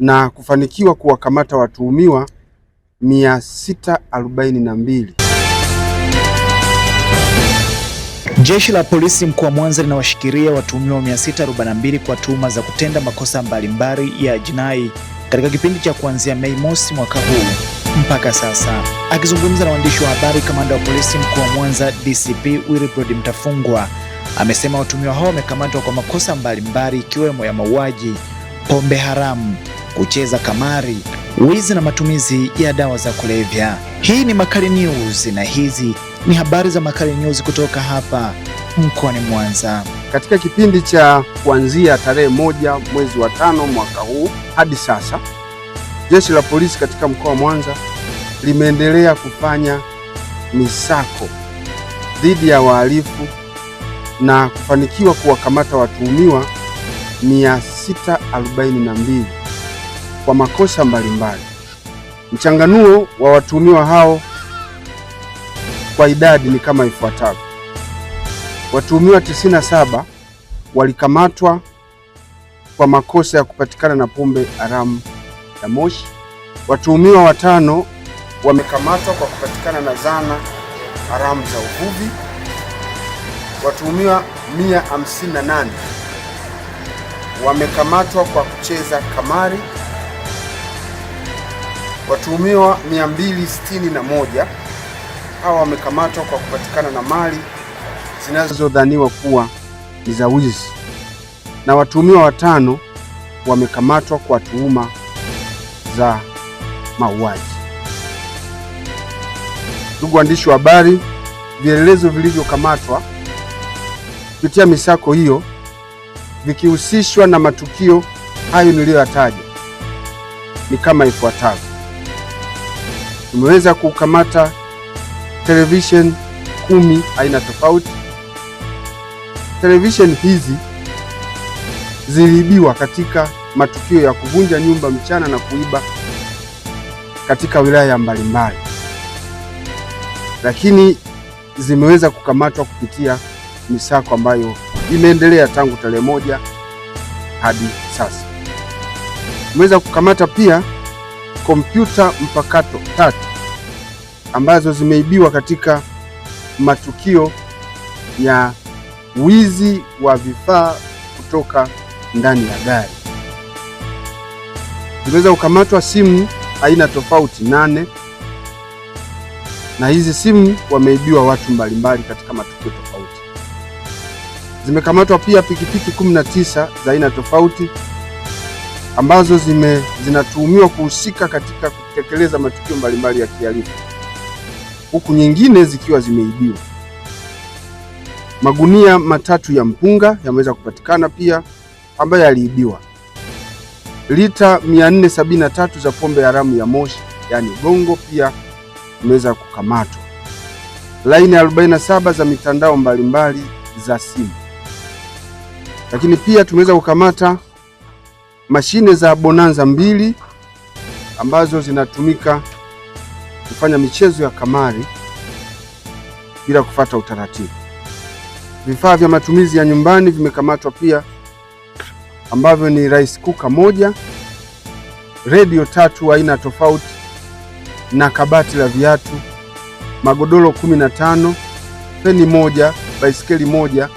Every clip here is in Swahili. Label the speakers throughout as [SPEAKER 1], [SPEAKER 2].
[SPEAKER 1] na kufanikiwa kuwakamata watuhumiwa 642.
[SPEAKER 2] Jeshi la polisi mkoa wa Mwanza linawashikilia watuhumiwa 642 kwa tuhuma za kutenda makosa mbalimbali ya jinai katika kipindi cha kuanzia Mei mosi mwaka huu mpaka sasa. Akizungumza na waandishi wa habari, kamanda wa polisi mkoa wa Mwanza DCP Wilbrod Mtafungwa amesema watuhumiwa hao wamekamatwa kwa makosa mbalimbali ikiwemo ya mauaji, pombe haramu, kucheza kamari, wizi na matumizi ya dawa za kulevya. Hii ni Makali News na hizi ni habari za Makali News kutoka hapa mkoani Mwanza.
[SPEAKER 1] Katika kipindi cha kuanzia tarehe 1 mwezi wa 5 mwaka huu hadi sasa, jeshi la polisi katika mkoa wa Mwanza limeendelea kufanya misako dhidi ya wahalifu na kufanikiwa kuwakamata watuhumiwa 642 kwa makosa mbalimbali. Mchanganuo wa watuhumiwa hao kwa idadi ni kama ifuatavyo. Watuhumiwa 97 walikamatwa kwa makosa ya kupatikana na pombe haramu ya moshi. Watuhumiwa 5 wamekamatwa kwa kupatikana na zana haramu za uvuvi. Watuhumiwa 158 wamekamatwa kwa kucheza kamari. Watuhumiwa 261 hawa wamekamatwa kwa kupatikana na mali zinazodhaniwa kuwa ni za wizi, na watuhumiwa 5 wamekamatwa kwa tuhuma za mauaji. Ndugu waandishi wa habari, vielelezo vilivyokamatwa kupitia misako hiyo vikihusishwa na matukio hayo niliyoyataja ni kama ifuatavyo. Tumeweza kukamata television 10 aina tofauti. Television hizi ziliibiwa katika matukio ya kuvunja nyumba mchana na kuiba katika wilaya mbalimbali, lakini zimeweza kukamatwa kupitia misako ambayo imeendelea tangu tarehe 1 hadi sasa. Tumeweza kukamata pia kompyuta mpakato 3 ambazo zimeibiwa katika matukio ya wizi wa vifaa kutoka ndani ya gari. Zimeweza kukamatwa simu aina tofauti 8, na hizi simu wameibiwa watu mbalimbali katika matukio tofauti. Zimekamatwa pia pikipiki 19 za aina tofauti ambazo zinatuhumiwa kuhusika katika kutekeleza matukio mbalimbali ya kihalifu, huku nyingine zikiwa zimeibiwa. Magunia 3 ya mpunga yameweza kupatikana pia ambayo yaliibiwa. Lita 473 za pombe haramu ya moshi yani gongo pia imeweza kukamatwa. Laini 47 za mitandao mbalimbali za simu. Lakini pia tumeweza kukamata mashine za bonanza 2 ambazo zinatumika kufanya michezo ya kamari bila kufuata utaratibu. Vifaa vya matumizi ya nyumbani vimekamatwa pia ambavyo ni rice cooker 1, radio 3 aina tofauti na kabati la viatu, magodoro 15, feni 1, baisikeli 1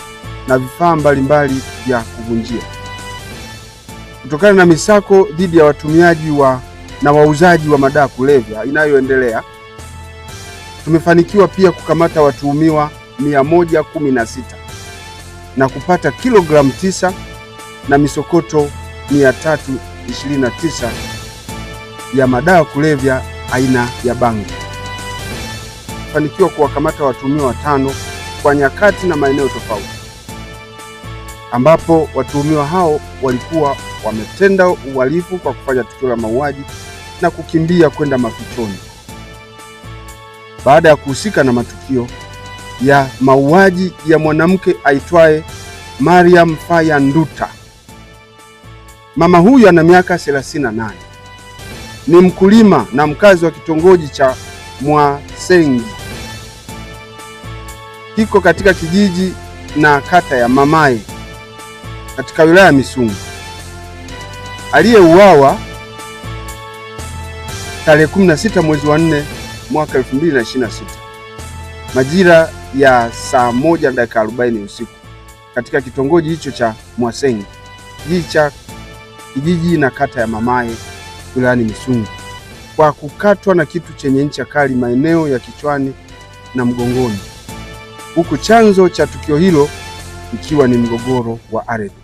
[SPEAKER 1] na vifaa mbalimbali vya kuvunjia. Kutokana na misako dhidi ya watumiaji na wauzaji wa madawa kulevya inayoendelea, tumefanikiwa pia kukamata watuhumiwa 116 na kupata kilogramu 9 na misokoto 329 ya madawa kulevya aina ya bangi. Tumefanikiwa kuwakamata watuhumiwa 5 kwa nyakati na maeneo tofauti, ambapo watuhumiwa hao walikuwa wametenda uhalifu kwa kufanya tukio la mauaji na kukimbia kwenda mafichoni baada ya kuhusika na matukio ya mauaji ya mwanamke aitwaye Mariam Faya Nduta. Mama huyu ana miaka 38, ni mkulima na mkazi wa kitongoji cha Mwasengi, kiko katika kijiji na kata ya Mamae katika wilaya ya Misungu. Aliyeuawa tarehe 16 mwezi wa 4 mwaka 2026 majira ya saa 1:40 usiku katika kitongoji hicho cha Mwasengi, kijiji na kata ya Mamaye wilayani Misungwi, kwa kukatwa na kitu chenye ncha kali maeneo ya kichwani na mgongoni, huku chanzo cha tukio hilo ikiwa ni mgogoro wa ardhi.